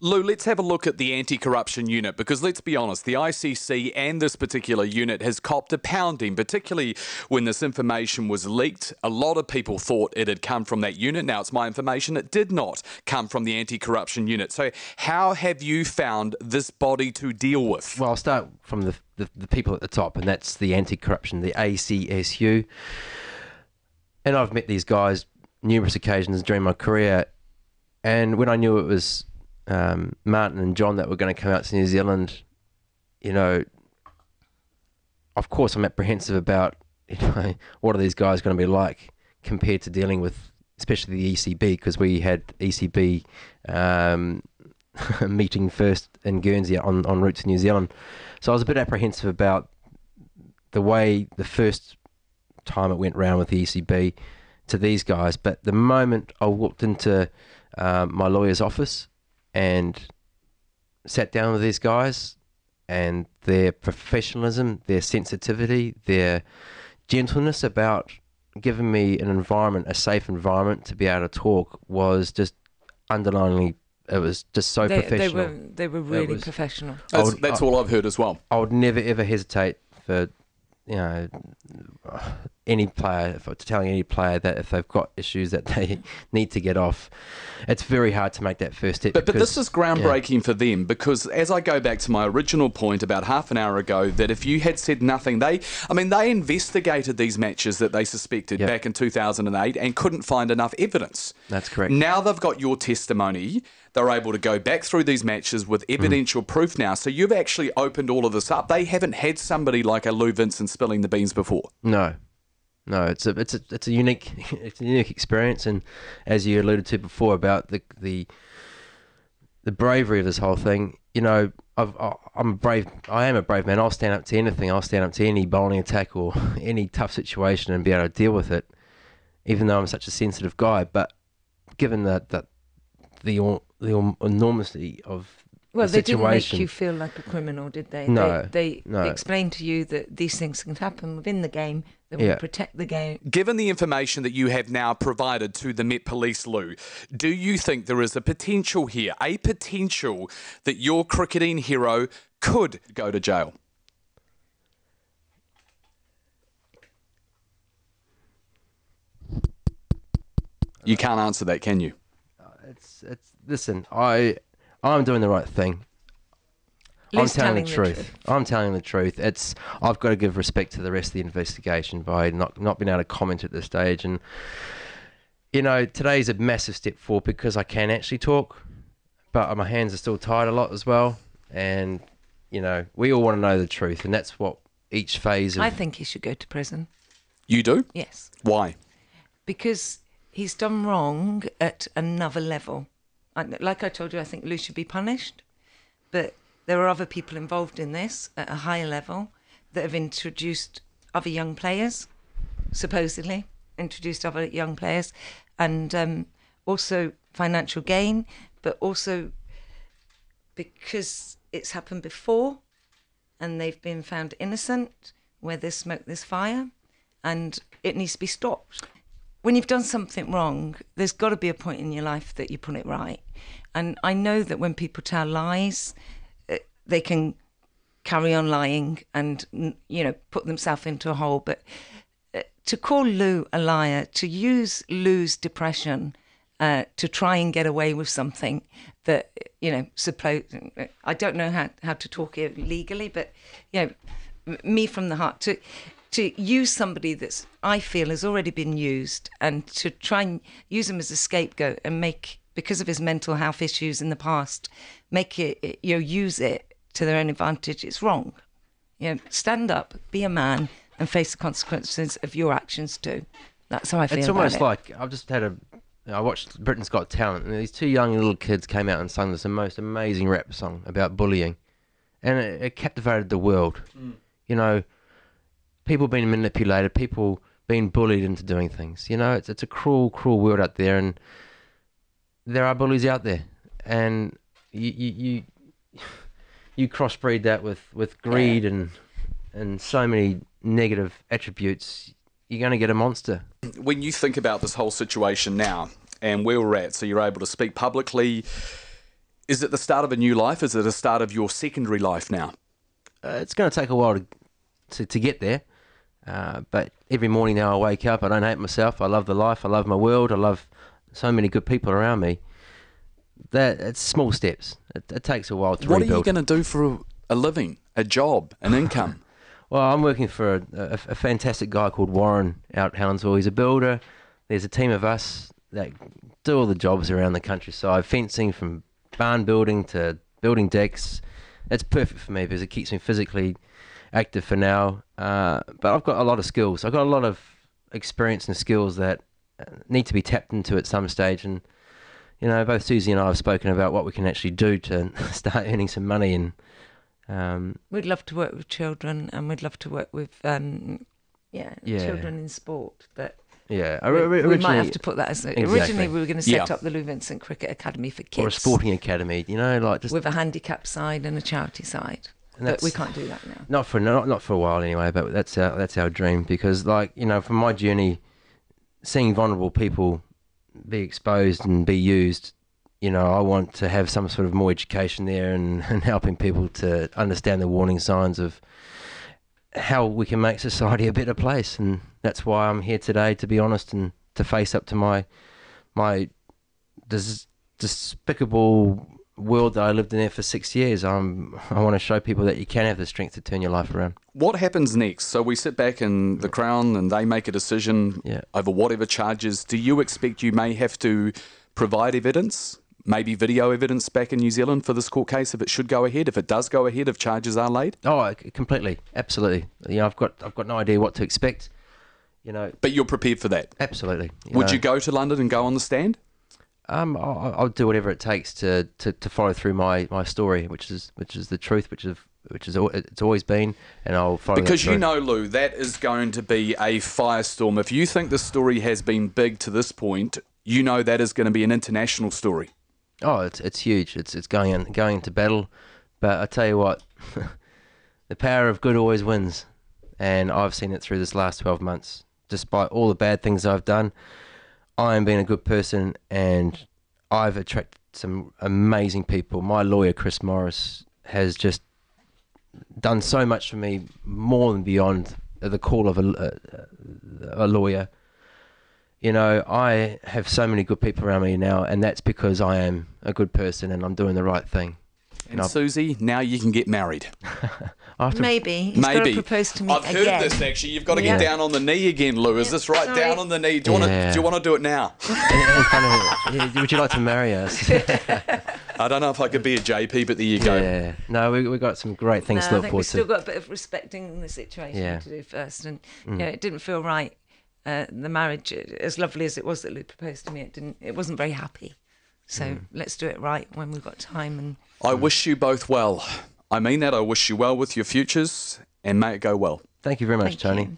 Lou, let's have a look at the Anti-Corruption Unit, because let's be honest, the ICC and this particular unit has copped a pounding, particularly when this information was leaked. A lot of people thought it had come from that unit. Now it's my information, it did not come from the Anti-Corruption Unit. So how have you found this body to deal with? Well, I'll start from the people at the top, and that's the Anti-Corruption, the ACSU. And I've met these guys numerous occasions during my career, and when I knew it was Martin and John that were going to come out to New Zealand, you know, of course I'm apprehensive about, you know, what are these guys going to be like compared to dealing with, especially the ECB, because we had ECB meeting first in Guernsey en route to New Zealand. So I was a bit apprehensive about the way the first time it went round with the ECB to these guys. But the moment I walked into my lawyer's office and sat down with these guys, and their professionalism, their sensitivity, their gentleness about giving me an environment, a safe environment to be able to talk, was just underliningly, it was just so professional. They were really professional. That's all I've heard as well. I would never ever hesitate for, you know, any player, telling any player that if they've got issues that they need to get off, it's very hard to make that first step. But this is groundbreaking for them, because as I go back to my original point about half an hour ago, that if you had said nothing, they investigated these matches that they suspected back in 2008 and couldn't find enough evidence. That's correct. Now they've got your testimony. They're able to go back through these matches with evidential proof now. So you've actually opened all of this up. They haven't had somebody like a Lou Vincent spilling the beans before. No, it's a unique experience, and as you alluded to before about the bravery of this whole thing, you know, I am a brave man. I'll stand up to anything. I'll stand up to any bowling attack or any tough situation and be able to deal with it, even though I'm such a sensitive guy. But given the enormity of well, the they didn't make situation, you feel like a criminal, did they? No, they no. explained to you that these things can happen within the game. They will protect the game. Given the information that you have now provided to the Met Police, Lou, do you think there is a potential here, that your cricketing hero could go to jail? You can't answer that, can you? Listen, I'm doing the right thing. I'm telling the truth. I'm telling the truth. I've got to give respect to the rest of the investigation by not being able to comment at this stage. And, you know, today's a massive step forward because I can actually talk, but my hands are still tied a lot as well. And, you know, we all want to know the truth, and that's what each phase of... I think he should go to prison. You do? Yes. Why? Because he's done wrong at another level. Like I told you, I think Lou should be punished, but there are other people involved in this at a higher level that have introduced other young players, supposedly introduced other young players, and also financial gain, but also because it's happened before and they've been found innocent where there's smoke, there's fire, and it needs to be stopped. When you've done something wrong, there's got to be a point in your life that you put it right. And I know that when people tell lies, they can carry on lying and, you know, put themselves into a hole. But to call Lou a liar, to use Lou's depression to try and get away with something that, you know, I don't know how to talk here legally, but, you know, me from the heart, to use somebody that's, I feel, has already been used, and to try and use him as a scapegoat and make, because of his mental health issues in the past, make it, you know, use it to their own advantage, it's wrong. You know, stand up, be a man, and face the consequences of your actions too. That's how I feel. It's about almost it. like I watched Britain's Got Talent, and these two young little kids came out and sung this most amazing rap song about bullying, and it captivated the world. You know, people being manipulated, people being bullied into doing things. You know, it's a cruel, cruel world out there, and there are bullies out there, and you crossbreed that with greed and so many negative attributes, you're going to get a monster. When you think about this whole situation now and where we're at, so you're able to speak publicly, Is it the start of a new life? Is it the start of your secondary life now? It's going to take a while to get there. But every morning now I wake up, I don't hate myself. I love the life. I love my world. I love so many good people around me. It's small steps. It takes a while to rebuild. What are you going to do for a living, a job, an income? Well, I'm working for a fantastic guy called Warren out at Helensville. He's a builder. There's a team of us that do all the jobs around the countryside, fencing from barn building to building decks. It's perfect for me because it keeps me physically active for now. But I've got a lot of skills. I've got a lot of experience and skills that need to be tapped into at some stage. And, you know, both Suzie and I have spoken about what we can actually do to start earning some money. And we'd love to work with children, and we'd love to work with children in sport. But yeah, we might have to put that as Exactly. Originally, we were going to set up the Lou Vincent Cricket Academy for kids, or a sporting academy. You know, like just with a handicap side and a charity side. But we can't do that now. Not for a while anyway. But that's our dream, because, like, you know, from my journey, seeing vulnerable people be exposed and be used, you know, I want to have some sort of more education there and helping people to understand the warning signs of how we can make society a better place. And that's why I'm here today, to be honest, and to face up to my despicable world that I lived in there for 6 years. I want to show people that you can have the strength to turn your life around. What happens next? So we sit back in the Crown and they make a decision over whatever charges. Do you expect you may have to provide evidence, maybe video evidence back in New Zealand for this court case if it should go ahead, if it does go ahead, if charges are laid? Oh, completely. Absolutely. You know, I've got no idea what to expect. You know, but you're prepared for that? Absolutely. Would you go to London and go on the stand? I'll do whatever it takes to follow through my story, which is the truth, which it's always been, and I'll follow. Because you know, Lou, that is going to be a firestorm. If you think the story has been big to this point, you know that is going to be an international story. Oh, it's huge. It's going into battle, but I tell you what, the power of good always wins, and I've seen it through this last 12 months. Despite all the bad things I've done, I am being a good person, and I've attracted some amazing people. My lawyer, Chris Morris, has just done so much for me, more than beyond the call of a lawyer. You know, I have so many good people around me now, and that's because I am a good person and I'm doing the right thing. And Suzie, now you can get married. Maybe. He's got to propose to me I've heard this, actually. You've got to get down on the knee again, Lou. Is this right? Sorry. Down on the knee. Do you want to do it now? Would you like to marry us? I don't know if I could be a JP, but there you go. Yeah. No, we got some great things to look forward to. We've still got a bit of respecting the situation to do first. And it didn't feel right. The marriage, as lovely as it was that Lou proposed to me, it wasn't very happy. So let's do it right when we've got time. And I wish you both well. I mean that. I wish you well with your futures, and may it go well. Thank you very much, Tony. You.